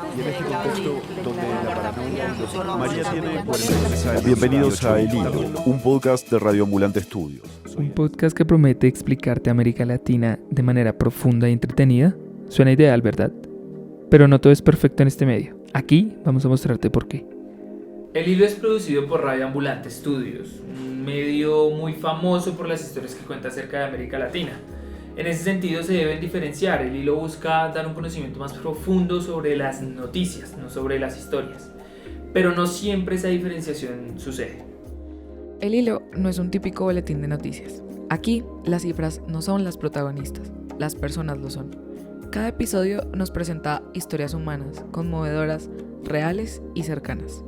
Y en este contexto donde la paranoia... María tiene 46 años. Bienvenidos a El Hilo, un podcast de Radio Ambulante Estudios. Un podcast que promete explicarte América Latina de manera profunda y entretenida. Suena ideal, ¿verdad? Pero no todo es perfecto en este medio. Aquí vamos a mostrarte por qué. El Hilo es producido por Radio Ambulante Estudios, un medio muy famoso por las historias que cuenta acerca de América Latina. En ese sentido se deben diferenciar. El Hilo busca dar un conocimiento más profundo sobre las noticias, no sobre las historias. Pero no siempre esa diferenciación sucede. El Hilo no es un típico boletín de noticias. Aquí las cifras no son las protagonistas, las personas lo son. Cada episodio nos presenta historias humanas, conmovedoras, reales y cercanas.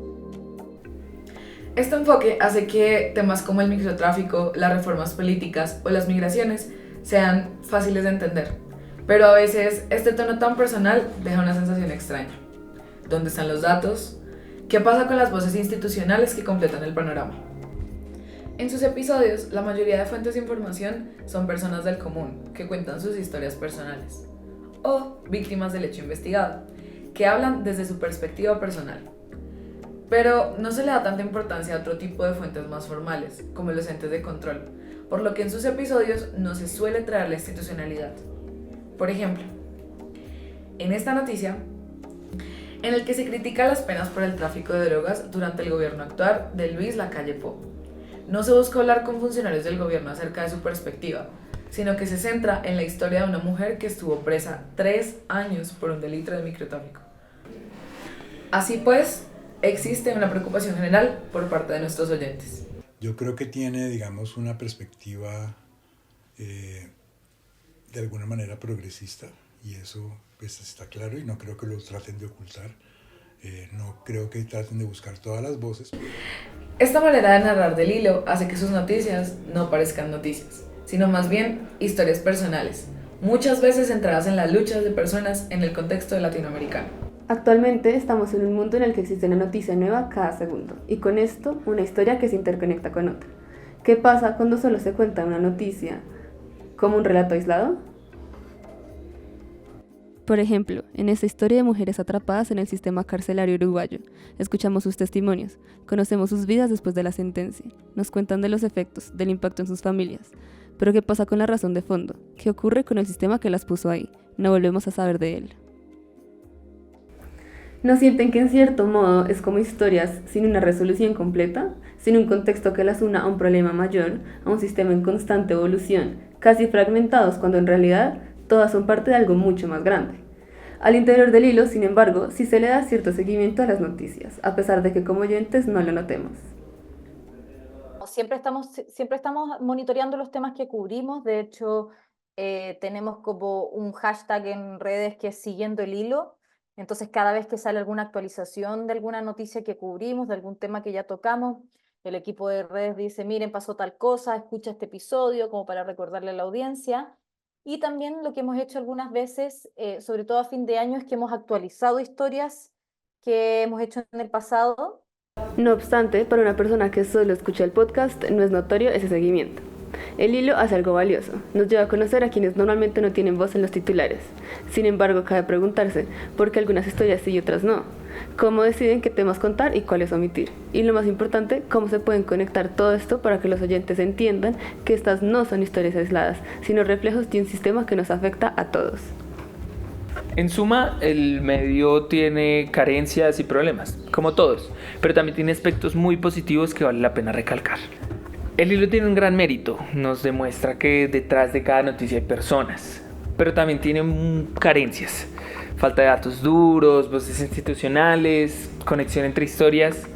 Este enfoque hace que temas como el microtráfico, las reformas políticas o las migraciones sean fáciles de entender, pero a veces este tono tan personal deja una sensación extraña. ¿Dónde están los datos? ¿Qué pasa con las voces institucionales que completan el panorama? En sus episodios, la mayoría de fuentes de información son personas del común que cuentan sus historias personales, o víctimas del hecho investigado, que hablan desde su perspectiva personal. Pero no se le da tanta importancia a otro tipo de fuentes más formales, como los entes de control, por lo que en sus episodios no se suele traer la institucionalidad. Por ejemplo, en esta noticia, en el que se critica las penas por el tráfico de drogas durante el gobierno actual de Luis Lacalle Pou, no se busca hablar con funcionarios del gobierno acerca de su perspectiva, sino que se centra en la historia de una mujer que estuvo presa 3 años por un delito de microtráfico. Así pues, existe una preocupación general por parte de nuestros oyentes. Yo creo que tiene, digamos, una perspectiva de alguna manera progresista, y eso pues, está claro, y no creo que lo traten de ocultar. No creo que traten de buscar todas las voces. Esta manera de narrar del Hilo hace que sus noticias no parezcan noticias, sino más bien historias personales, muchas veces centradas en las luchas de personas en el contexto latinoamericano. Actualmente estamos en un mundo en el que existe una noticia nueva cada segundo, y con esto una historia que se interconecta con otra. ¿Qué pasa cuando solo se cuenta una noticia como un relato aislado? Por ejemplo, en esta historia de mujeres atrapadas en el sistema carcelario uruguayo, escuchamos sus testimonios, conocemos sus vidas después de la sentencia, nos cuentan de los efectos, del impacto en sus familias. Pero ¿qué pasa con la razón de fondo? ¿Qué ocurre con el sistema que las puso ahí? No volvemos a saber de él. ¿No sienten que en cierto modo es como historias sin una resolución completa? Sin un contexto que las una a un problema mayor, a un sistema en constante evolución, casi fragmentados cuando en realidad todas son parte de algo mucho más grande. Al interior del Hilo, sin embargo, sí se le da cierto seguimiento a las noticias, a pesar de que como oyentes no lo notemos. Siempre estamos monitoreando los temas que cubrimos. De hecho, tenemos como un hashtag en redes que es Siguiendo el Hilo. Entonces, cada vez que sale alguna actualización de alguna noticia que cubrimos, de algún tema que ya tocamos, el equipo de redes dice, miren, pasó tal cosa, escucha este episodio, como para recordarle a la audiencia. Y también lo que hemos hecho algunas veces, sobre todo a fin de año, es que hemos actualizado historias que hemos hecho en el pasado. No obstante, para una persona que solo escucha el podcast, no es notorio ese seguimiento. El Hilo hace algo valioso, nos lleva a conocer a quienes normalmente no tienen voz en los titulares. Sin embargo, cabe preguntarse por qué algunas historias sí y otras no. ¿Cómo deciden qué temas contar y cuáles omitir? Y lo más importante, cómo se pueden conectar todo esto para que los oyentes entiendan que estas no son historias aisladas, sino reflejos de un sistema que nos afecta a todos. En suma, el medio tiene carencias y problemas, como todos, pero también tiene aspectos muy positivos que vale la pena recalcar. El Hilo tiene un gran mérito, nos demuestra que detrás de cada noticia hay personas, pero también tiene carencias, falta de datos duros, voces institucionales, conexión entre historias.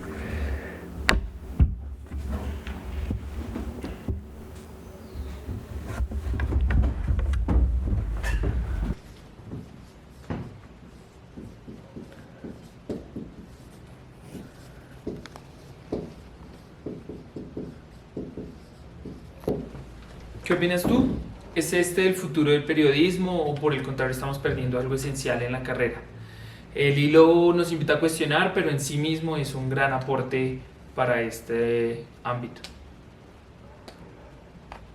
¿Qué opinas tú? ¿Es este el futuro del periodismo o por el contrario estamos perdiendo algo esencial en la carrera? El Hilo nos invita a cuestionar, pero en sí mismo es un gran aporte para este ámbito.